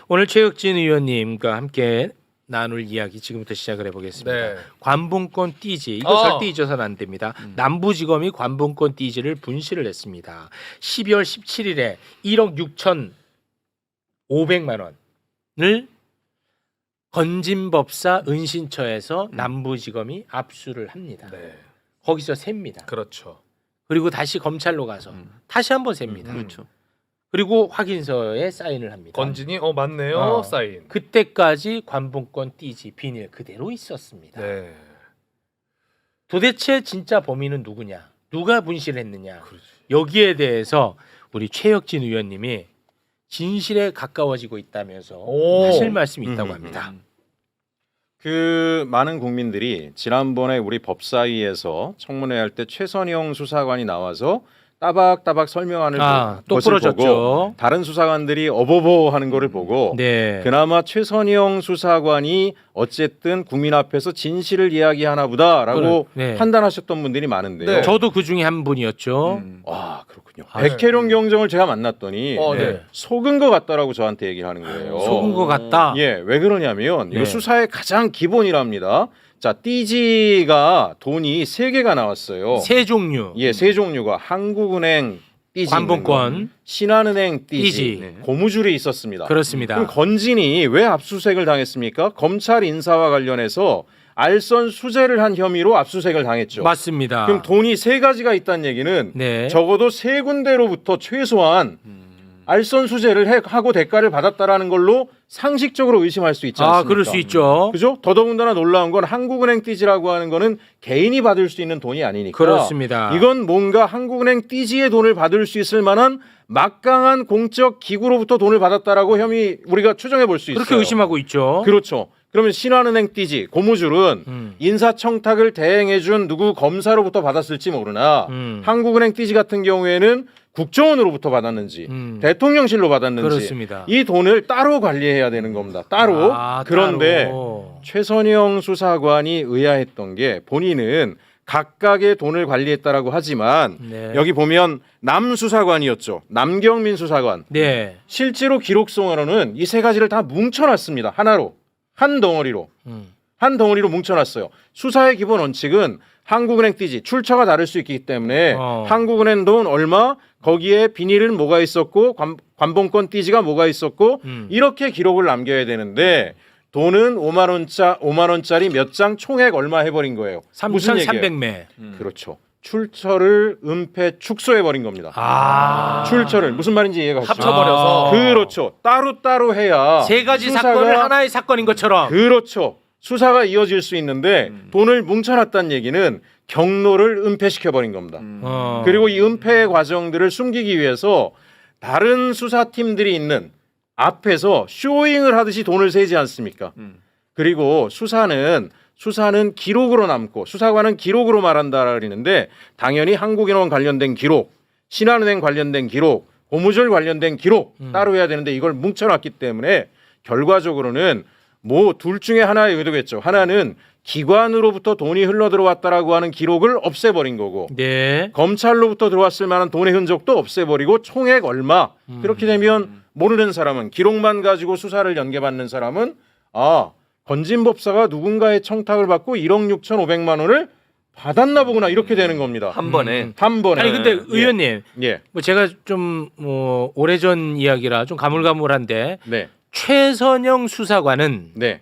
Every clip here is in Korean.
오늘 최혁진 의원님과 함께 나눌 이야기 지금부터 시작을 해보겠습니다. 네. 관봉권 띠지 이거 절대 잊어서는 안 됩니다. 남부지검이 관봉권 띠지를 분실을 했습니다. 12월 17일에 1억 6,500만 원을 건진법사 은신처에서 남부지검이 압수를 합니다. 네. 거기서 셉니다. 그렇죠. 그리고 다시 검찰로 가서 다시 한번 셉니다. 그렇죠. 그리고 확인서에 사인을 합니다. 건진이 맞네요. 어. 사인. 그때까지 관봉권 띠지 비닐 그대로 있었습니다. 네. 도대체 진짜 범인은 누구냐? 누가 분실했느냐? 그렇지. 여기에 대해서 우리 최혁진 의원님이 진실에 가까워지고 있다면서 오. 하실 말씀이 있다고 합니다. 그 많은 국민들이 지난번에 우리 법사위에서 청문회 할 때 최선영 수사관이 나와서 따박따박 설명하는 또 것을 부러졌죠. 보고 다른 수사관들이 어버버 하는 거를 보고 네. 그나마 최선영 수사관이 어쨌든 국민 앞에서 진실을 이야기하나 보다라고 네. 판단하셨던 분들이 많은데요. 네. 저도 그 중에 한 분이었죠. 와 그렇군요. 아, 백혜룡 경정을 제가 만났더니 네. 속은 것 같다라고 저한테 얘기를 하는 거예요. 속은 것 같다. 예, 왜 그러냐면 네. 이거 수사의 가장 기본이랍니다. 자, 띠지가 돈이 세 개가 나왔어요. 세 종류. 예, 세 종류가 한국은행 띠지, 관봉권. 있는 거, 신한은행 띠지, 띠지. 고무줄이 있었습니다. 그렇습니다. 그럼 건진이 왜 압수수색을 당했습니까? 검찰 인사와 관련해서 알선 수재를 한 혐의로 압수수색을 당했죠. 맞습니다. 그럼 돈이 세 가지가 있다는 얘기는 네. 적어도 세 군데로부터 최소한 알선 수재를 하고 대가를 받았다라는 걸로 상식적으로 의심할 수 있지 않습니까? 그럴 수 있죠. 그죠? 더더군다나 놀라운 건 한국은행 띠지라고 하는 거는 개인이 받을 수 있는 돈이 아니니까. 그렇습니다. 이건 뭔가 한국은행 띠지의 돈을 받을 수 있을 만한 막강한 공적 기구로부터 돈을 받았다라고 혐의 우리가 추정해 볼 수 있어요. 그렇게 의심하고 있죠. 그렇죠. 그러면 신한은행 띠지 고무줄은 인사청탁을 대행해준 누구 검사로부터 받았을지 모르나 한국은행 띠지 같은 경우에는 국정원으로부터 받았는지 대통령실로 받았는지 그렇습니다. 이 돈을 따로 관리해야 되는 겁니다. 따로. 그런데 따로. 최선영 수사관이 의아했던 게 본인은 각각의 돈을 관리했다라고 하지만 네. 여기 보면 남 수사관이었죠. 남경민 수사관. 네. 실제로 기록성으로는 이 세 가지를 다 뭉쳐놨습니다. 하나로. 한 덩어리로. 한 덩어리로 뭉쳐놨어요. 수사의 기본 원칙은 한국은행 띠지 출처가 다를 수 있기 때문에 한국은행 돈 얼마 거기에 비닐은 뭐가 있었고 관봉권 띠지가 뭐가 있었고 이렇게 기록을 남겨야 되는데 돈은 5만 원짜리 몇 장 총액 얼마 해버린 거예요. 무슨 얘기예요? 3,300매. 그렇죠. 출처를 은폐 축소해 버린 겁니다. 출처를 무슨 말인지 이해가 가시죠? 합쳐버려서. 그렇죠. 따로 해야 세 가지 수사가- 사건을 하나의 사건인 것처럼. 그렇죠. 수사가 이어질 수 있는데 돈을 뭉쳐놨다는 얘기는 경로를 은폐시켜 버린 겁니다. 그리고 이 은폐 과정들을 숨기기 위해서 다른 수사팀들이 있는 앞에서 쇼잉을 하듯이 돈을 세지 않습니까? 그리고 수사는 기록으로 남고 수사관은 기록으로 말한다 그러는데 당연히 한국인원 관련된 기록, 신한은행 관련된 기록, 고무줄 관련된 기록 따로 해야 되는데 이걸 뭉쳐놨기 때문에 결과적으로는 뭐 둘 중에 하나의 의도겠죠. 하나는 기관으로부터 돈이 흘러 들어왔다라고 하는 기록을 없애버린 거고 네. 검찰로부터 들어왔을 만한 돈의 흔적도 없애버리고 총액 얼마 그렇게 되면 모르는 사람은 기록만 가지고 수사를 연계받는 사람은 건진법사가 누군가의 청탁을 받고 1억 6,500만 원을 받았나 보구나 이렇게 되는 겁니다. 한 번에. 한 번에. 아니 근데 의원님, 예. 뭐 제가 좀 오래전 이야기라 좀 가물가물한데 네. 최선영 수사관은 네.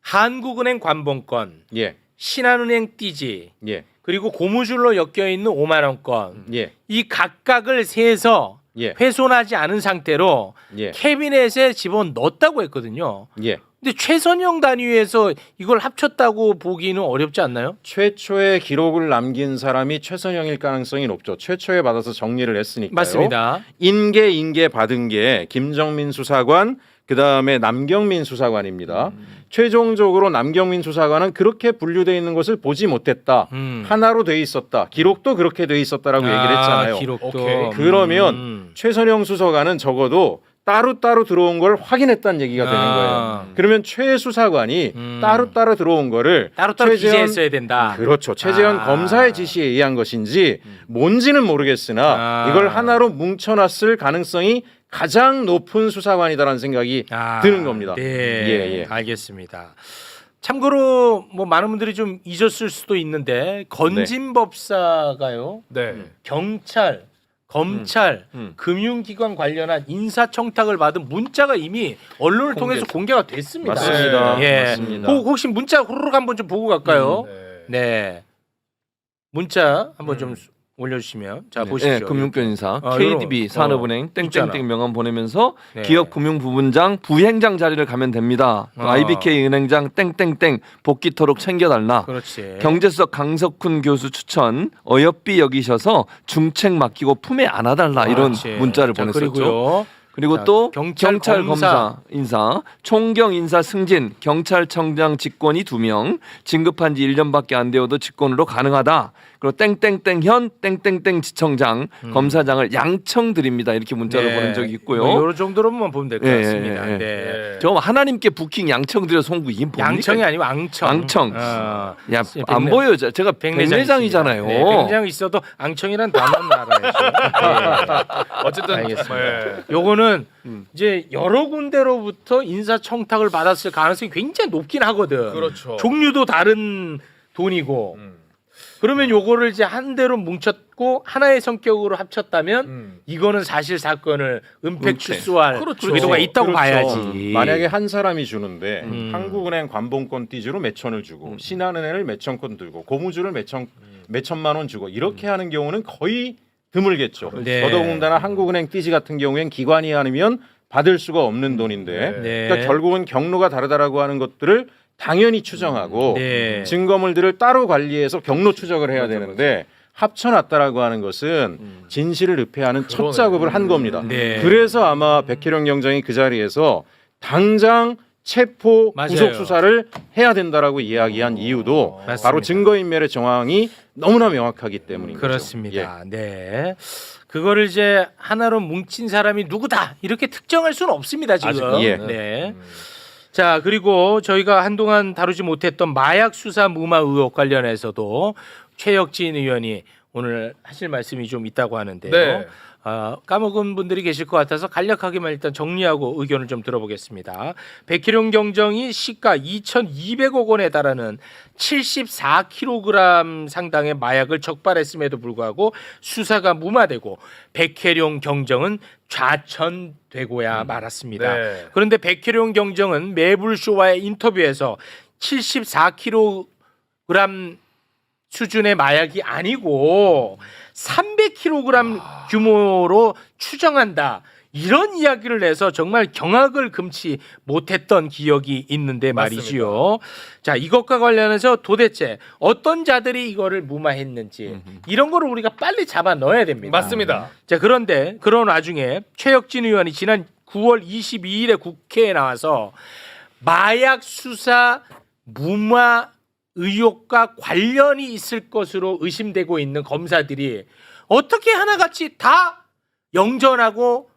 한국은행 관봉권, 예. 신한은행 띠지, 예. 그리고 고무줄로 엮여 있는 5만 원권 예. 이 각각을 세서 예. 훼손하지 않은 상태로 예. 캐비넷에 집어 넣었다고 했거든요. 예. 근데 최선영 단위에서 이걸 합쳤다고 보기는 어렵지 않나요? 최초의 기록을 남긴 사람이 최선영일 가능성이 높죠. 최초에 받아서 정리를 했으니까요. 맞습니다. 인계 받은 게 김정민 수사관 그다음에 남경민 수사관입니다. 최종적으로 남경민 수사관은 그렇게 분류되어 있는 것을 보지 못했다. 하나로 돼 있었다. 기록도 그렇게 돼 있었다라고 얘기를 했잖아요. 기록도. 오케이. 그러면 최선영 수사관은 적어도 따로 들어온 걸 확인했다는 얘기가 되는 거예요. 그러면 최 수사관이 따로 들어온 거를 따로따로 최재현- 기재했어야 된다. 그렇죠. 최재현 검사의 지시에 의한 것인지 뭔지는 모르겠으나 이걸 하나로 뭉쳐놨을 가능성이 가장 높은 수사관이다라는 생각이 드는 겁니다. 네, 예. 알겠습니다. 참고로 뭐 많은 분들이 좀 잊었을 수도 있는데 건진법사가요, 네. 경찰, 검찰, 금융기관 관련한 인사청탁을 받은 문자가 이미 언론을 통해서 공개가 됐습니다. 맞습니다. 예. 맞습니다. 혹시 문자 후루룩 한번 좀 보고 갈까요? 네. 문자 한번 좀 올려주시면 자 보시죠. 네, 금융변인사 아, KDB 이런, 산업은행 있잖아. 땡땡땡 명함 보내면서 네. 기업금융부분장 부행장 자리를 가면 됩니다. IBK 은행장 땡땡땡 복귀토록 챙겨달라. 그렇지. 경제석 강석훈 교수 추천 어여삐 여기셔서 중책 맡기고 품에 안아달라 이런 그렇지. 문자를 자, 보냈었죠. 그리고요. 그리고 자, 또 경찰 경찰 검사. 검사 인사, 총경 인사 승진, 경찰청장 직권이 2명, 진급한 지 1년밖에 안 되어도 직권으로 가능하다. 그리고 땡땡땡현 땡땡땡 지청장, 검사장을 양청 드립니다. 이렇게 문자를 보낸 적이 있고요. 뭐 이런 정도로만 보면 될 것 예, 같습니다. 예, 예. 네. 저 하나님께 부킹 양청 드려 송구 이게 뭡니까? 양청이 아니고 앙청. 앙청. 어. 야, 안 보여요. 제가 백내장이잖아요. 네, 백내장 있어도 앙청이란 단어는 알아야죠. 어쨌든 알겠습니다. 네. 요거는 이제 여러 군데로부터 인사청탁을 받았을 가능성이 굉장히 높긴 하거든. 그렇죠. 종류도 다른 돈이고. 그러면 요거를 이제 한 대로 뭉쳤고 하나의 성격으로 합쳤다면 이거는 사실 사건을 은폐 출소할 그렇죠. 의도가 있다고 그렇죠. 봐야지. 만약에 한 사람이 주는데 한국은행 관봉권 띠지로 몇천을 주고 신한은행을 몇천건 들고 고무줄을 몇천만 원 주고 이렇게 하는 경우는 거의 드물겠죠. 네. 더더군다나 한국은행 띠지 같은 경우엔 기관이 아니면 받을 수가 없는 돈인데 네. 그러니까 결국은 경로가 다르다라고 하는 것들을 당연히 추정하고 네. 증거물들을 따로 관리해서 경로 추적을 해야 되는데 합쳐놨다라고 하는 것은 진실을 읍해하는 첫 그러네. 작업을 한 겁니다. 네. 그래서 아마 백혜령 경장이 그 자리에서 당장 체포 맞아요. 구속 수사를 해야 된다라고 이야기한 이유도 맞습니다. 바로 증거인멸의 정황이 너무나 명확하기 때문인 거죠. 그렇습니다. 네. 그거를 이제 하나로 뭉친 사람이 누구다 이렇게 특정할 수는 없습니다 지금. 아직, 예. 네. 자 그리고 저희가 한동안 다루지 못했던 마약 수사 무마 의혹 관련해서도 최혁진 의원이 오늘 하실 말씀이 좀 있다고 하는데요. 네. 까먹은 분들이 계실 것 같아서 간략하게만 일단 정리하고 의견을 좀 들어보겠습니다. 백희룡 경정이 시가 2,200억 원에 달하는 74kg 상당의 마약을 적발했음에도 불구하고 수사가 무마되고 백혜룡 경정은 좌천되고야 말았습니다. 네. 그런데 백혜룡 경정은 매불쇼와의 인터뷰에서 74kg 수준의 마약이 아니고 300kg 규모로 추정한다. 이런 이야기를 해서 정말 경악을 금치 못했던 기억이 있는데 말이지요. 자, 이것과 관련해서 도대체 어떤 자들이 이거를 무마했는지 이런 거를 우리가 빨리 잡아 넣어야 됩니다. 맞습니다. 자, 그런데 그런 와중에 최혁진 의원이 지난 9월 22일에 국회에 나와서 마약 수사 무마 의혹과 관련이 있을 것으로 의심되고 있는 검사들이 어떻게 하나같이 다 영전하고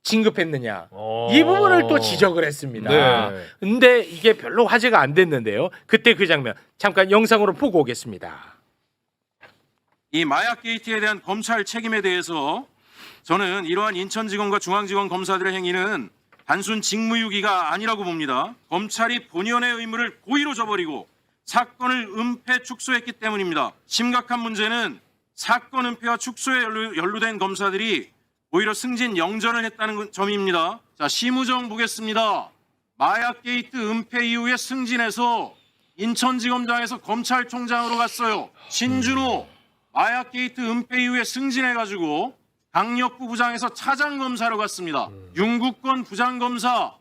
진급했느냐 이 부분을 또 지적을 했습니다. 네. 근데 이게 별로 화제가 안 됐는데요. 그때 그 장면 잠깐 영상으로 보고 오겠습니다. 이 마약 게이트에 대한 검찰 책임에 대해서 저는 이러한 인천지검과 중앙지검 검사들의 행위는 단순 직무유기가 아니라고 봅니다. 검찰이 본연의 의무를 고의로 저버리고 사건을 은폐 축소했기 때문입니다. 심각한 문제는 사건 은폐와 축소에 연루된 검사들이 오히려 승진 영전을 했다는 점입니다. 자, 심우정 보겠습니다. 마약 게이트 은폐 이후에 승진해서 인천지검장에서 검찰총장으로 갔어요. 신준호 마약 게이트 은폐 이후에 승진해가지고 강력부 부장에서 차장검사로 갔습니다. 윤국권 부장검사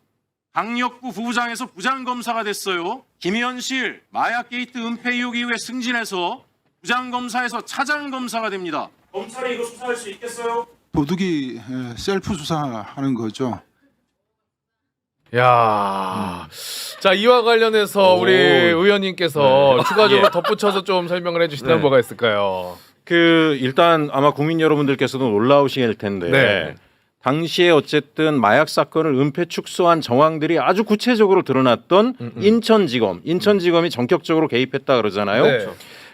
강력부 부부장에서 부장검사가 됐어요. 김현실 마약 게이트 은폐 의혹 이후에 승진해서 부장검사에서 차장검사가 됩니다. 검찰이 이거 수사할 수 있겠어요? 도둑이 셀프 수사하는 거죠. 야, 자 이와 관련해서 우리 의원님께서 추가적으로 덧붙여서 좀 설명을 해주시다면 뭐가 있을까요? 그 일단 아마 국민 여러분들께서도 놀라우실 텐데 네. 당시에 어쨌든 마약 사건을 은폐 축소한 정황들이 아주 구체적으로 드러났던 인천지검이 전격적으로 개입했다 그러잖아요. 네.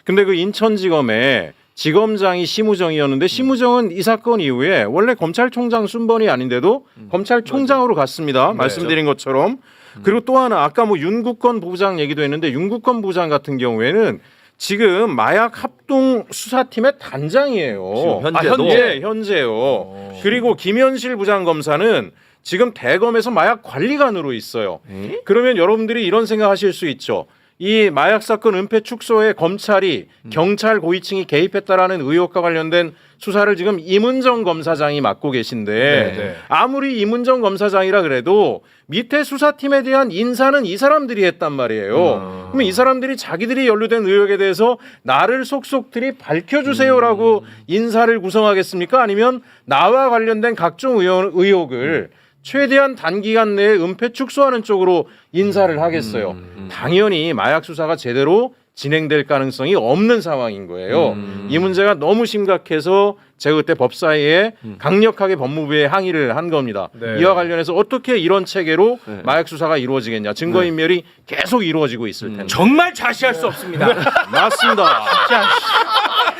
근데 그 인천지검에 지검장이 심우정이었는데 심우정은 이 사건 이후에 원래 검찰총장 순번이 아닌데도 검찰총장으로 갔습니다. 말씀드린 것처럼. 그리고 또 하나 아까 뭐 윤국건 부부장 얘기도 했는데 윤국건 부부장 같은 경우에는 지금 마약 합동 수사팀의 단장이에요. 현재도? 현재요. 그리고 김현실 부장검사는 지금 대검에서 마약 관리관으로 있어요. 그러면 여러분들이 이런 생각하실 수 있죠. 이 마약 사건 은폐 축소에 검찰이 경찰 고위층이 개입했다라는 의혹과 관련된 수사를 지금 이문정 검사장이 맡고 계신데 네. 아무리 이문정 검사장이라 그래도 밑에 수사팀에 대한 인사는 이 사람들이 했단 말이에요. 그러면 이 사람들이 자기들이 연루된 의혹에 대해서 나를 속속들이 밝혀주세요라고 인사를 구성하겠습니까? 아니면 나와 관련된 각종 의혹을 최대한 단기간 내에 은폐 축소하는 쪽으로 인사를 하겠어요. 당연히 마약 수사가 제대로 진행될 가능성이 없는 상황인 거예요. 이 문제가 너무 심각해서 제가 그때 법사위에 강력하게 법무부에 항의를 한 겁니다. 네. 이와 관련해서 어떻게 이런 체계로 마약 수사가 이루어지겠냐. 증거인멸이 계속 이루어지고 있을 텐데. 정말 자시할 수 없습니다. 맞습니다.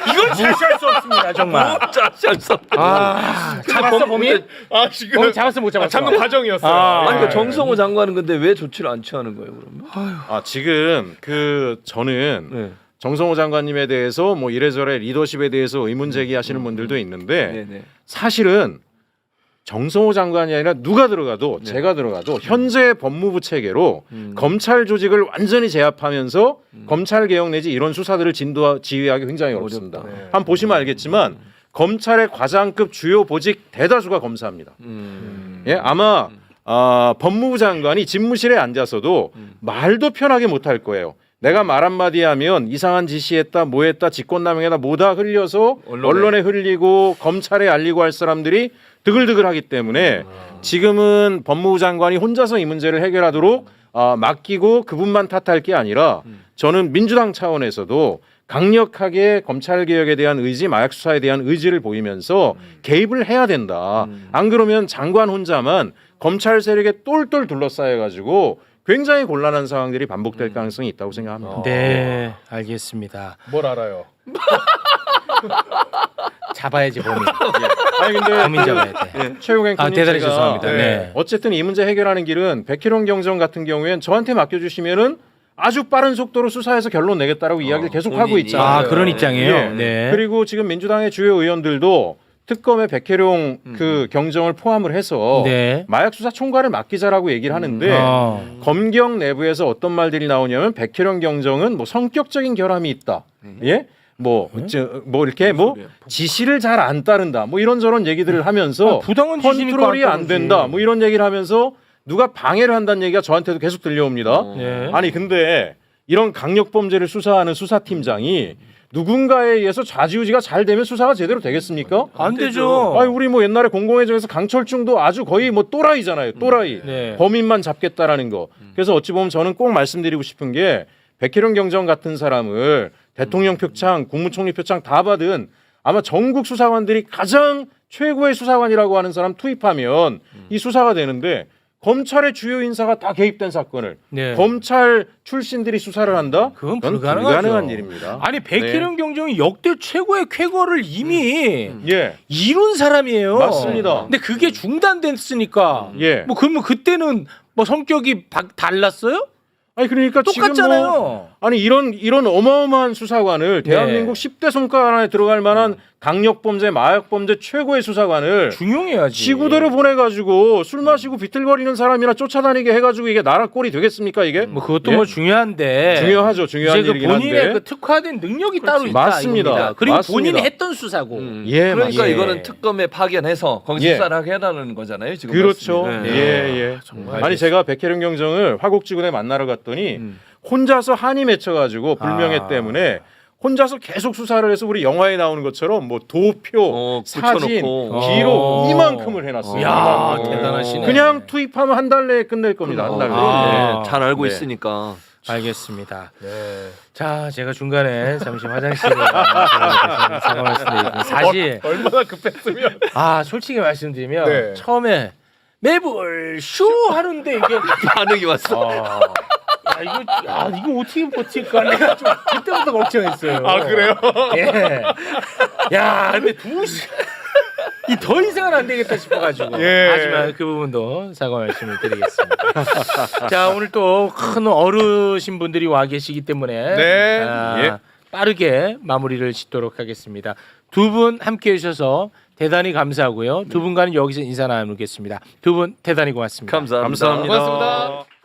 이건 자시할 수 없습니다. 정말. 잡았어 범인? 아 지금 범인 잡았어 못 잡았어? 잡는 과정이었어요. 아니 네. 그 정성호 장관은 근데 왜 조치를 안 취하는 거예요, 그러면? 지금 저는 네. 정성호 장관님에 대해서 뭐 이래저래 리더십에 대해서 의문 제기하시는 분들도 있는데 네네. 사실은 정성호 장관이 아니라 누가 들어가도 제가 들어가도 현재 법무부 체계로 검찰 조직을 완전히 제압하면서 검찰 개혁 내지 이런 수사들을 지휘하기 굉장히 어렵습니다. 네. 한번 보시면 알겠지만 검찰의 과장급 주요 보직 대다수가 검사입니다. 예, 아마 법무부 장관이 집무실에 앉아서도 말도 편하게 못할 거예요. 내가 말 한마디 하면 이상한 지시했다 뭐했다 직권남용했다 뭐다 흘려서 언론에 흘리고 검찰에 알리고 할 사람들이 드글드글하기 때문에 지금은 법무부 장관이 혼자서 이 문제를 해결하도록 맡기고 그분만 탓할 게 아니라 저는 민주당 차원에서도 강력하게 검찰개혁에 대한 의지, 마약 수사에 대한 의지를 보이면서 개입을 해야 된다. 안 그러면 장관 혼자만 검찰 세력에 똘똘 둘러싸여가지고 굉장히 곤란한 상황들이 반복될 가능성이 있다고 생각합니다. 네, 알겠습니다. 뭘 알아요? 잡아야지 범인. 아니 근데 범인 잡아야 돼. 최욱 앵커님 대단히 제가 죄송합니다. 네. 어쨌든 이 문제 해결하는 길은 백희룡 경정 같은 경우에는 저한테 맡겨주시면은 아주 빠른 속도로 수사해서 결론 내겠다라고 이야기를 계속 하고 본인이. 있잖아요. 그런 입장이에요. 예. 네. 그리고 지금 민주당의 주요 의원들도 특검에 백혜룡 그 경정을 포함을 해서 네. 마약 수사 총괄을 맡기자라고 얘기를 하는데 검경 내부에서 어떤 말들이 나오냐면 백혜룡 경정은 뭐 성격적인 결함이 있다. 예? 뭐 이렇게 뭐 지시를 잘 안 따른다. 뭐 이런저런 얘기들을 하면서 부당한 지시니까 컨트롤이 안 안 된다. 뭐 이런 얘기를 하면서 누가 방해를 한다는 얘기가 저한테도 계속 들려옵니다. 네. 아니 근데 이런 강력 범죄를 수사하는 수사팀장이 누군가에 의해서 좌지우지가 잘 되면 수사가 제대로 되겠습니까? 안 되죠. 아니 우리 뭐 옛날에 공공의정에서 강철중도 아주 거의 뭐 또라이잖아요. 또라이. 네. 범인만 잡겠다라는 거. 그래서 어찌 보면 저는 꼭 말씀드리고 싶은 게 백혜룡 경정 같은 사람을 대통령 표창, 국무총리 표창 다 받은 아마 전국 수사관들이 가장 최고의 수사관이라고 하는 사람 투입하면 이 수사가 되는데 검찰의 주요 인사가 다 개입된 사건을 네. 검찰 출신들이 수사를 한다? 그건 불가능한 불가능하죠. 일입니다. 아니 백희룡 경정이 역대 최고의 쾌거를 이미 예, 이룬 사람이에요. 맞습니다. 근데 그게 중단됐으니까. 예. 뭐 그러면 그때는 뭐 성격이 달랐어요? 아니 그러니까 똑같잖아요. 지금 뭐 아니 이런 어마어마한 수사관을 대한민국 10대 손가락 안에 들어갈 만한 강력범죄, 마약범죄 최고의 수사관을 중용해야지. 지구대로 보내가지고 술 마시고 비틀거리는 사람이나 쫓아다니게 해가지고 이게 나라 꼴이 되겠습니까 이게? 뭐 그것도 예? 뭐 중요한데. 중요하죠, 중요한 이제 그 일이긴 본인의 한데. 그 특화된 능력이 따로 있다. 맞습니다. 이겁니다. 그리고 맞습니다. 본인이 했던 수사고. 예, 그러니까 맞습니다. 이거는 특검에 파견해서 거기 예. 수사를 하게 해달라는 거잖아요. 지금 그렇죠. 말씀이. 예, 예. 아니 제가 백혜룡 경정을 화곡지구에 만나러 갔더니 혼자서 한이 맺혀가지고 불명예 때문에 혼자서 계속 수사를 해서 우리 영화에 나오는 것처럼 뭐 도표, 사진, 붙여놓고. 기록 이만큼을 해놨어요. 야, 이만큼. 대단하시네. 그냥 투입하면 한 달 내에 끝낼 겁니다. 한 달 내에. 아. 네, 잘 알고 네. 있으니까. 알겠습니다. 네. 자, 제가 중간에 잠시 화장실에 사과 말씀드리고 사실 얼마나 급했으면. 솔직히 말씀드리면 네. 처음에 매불 쇼 하는데 이게 반응이 왔어. 이거 어떻게 버틸까 내가 좀 그때부터 걱정했어요. 아 그래요? 예. 야, 근데 이 더 이상은 안 되겠다 싶어가지고. 예. 하지만 그 부분도 사과 말씀을 드리겠습니다. 자, 오늘 또 큰 어르신 분들이 와 계시기 때문에 네. 예. 빠르게 마무리를 짓도록 하겠습니다. 두 분 함께 해주셔서 대단히 감사하고요. 두 분과는 여기서 인사 나누겠습니다. 두 분 대단히 고맙습니다. 감사합니다. 감사합니다. 고맙습니다.